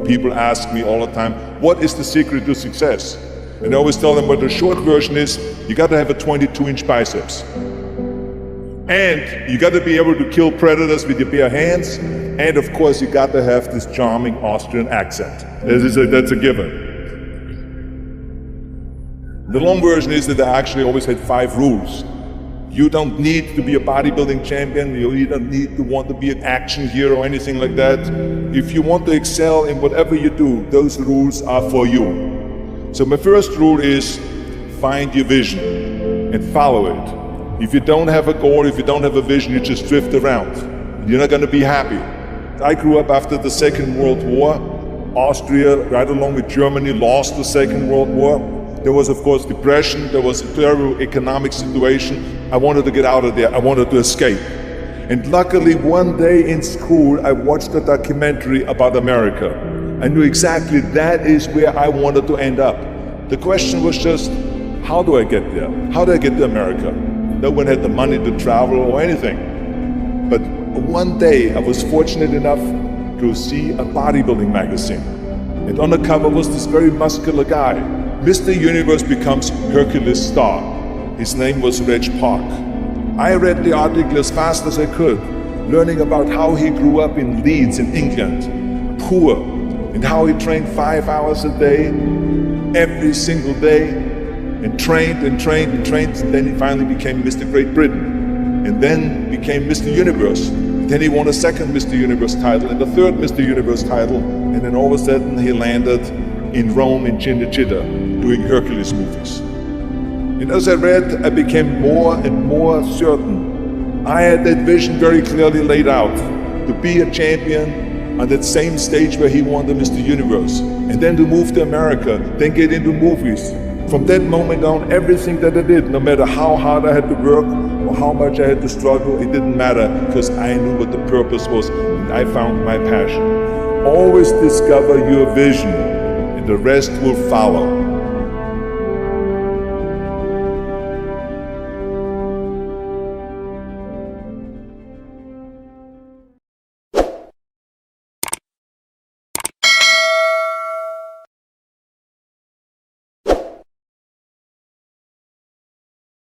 People ask me all the time, what is the secret to success? And I always tell them, well, the short version is, you got to have a 22-inch biceps. And you got to be able to kill predators with your bare hands. And of course, you got to have this charming Austrian accent. That's a given. The long version is that I actually always had 5 rules. You don't need to be a bodybuilding champion. You don't need to want to be an action hero or anything like that. If you want to excel in whatever you do, those rules are for you. So my first rule is find your vision and follow it. If you don't have a goal, if you don't have a vision, you just drift around. You're not going to be happy. I grew up after the Second World War. Austria, right along with Germany, lost the Second World War. There was, of course, depression. There was a terrible economic situation. I wanted to get out of there. I wanted to escape. And luckily, one day in school, I watched a documentary about America. I knew exactly that is where I wanted to end up. The question was just, how do I get there? How do I get to America? No one had the money to travel or anything. But one day, I was fortunate enough to see a bodybuilding magazine. And on the cover was this very muscular guy. Mr. Universe becomes Hercules star. His name was Reg Park. I read the article as fast as I could, learning about how he grew up in Leeds in England, poor, and how he trained 5 hours a day, every single day, and trained and trained and trained, and then he finally became Mr. Great Britain, and then became Mr. Universe. Then he won a second Mr. Universe title and a third Mr. Universe title, and then all of a sudden he landed in Rome in Cinecittà, doing Hercules movies. And as I read, I became more and more certain. I had that vision very clearly laid out, to be a champion on that same stage where he won the Mr. Universe, and then to move to America, then get into movies. From that moment on, everything that I did, no matter how hard I had to work or how much I had to struggle, it didn't matter, because I knew what the purpose was, and I found my passion. Always discover your vision, and the rest will follow.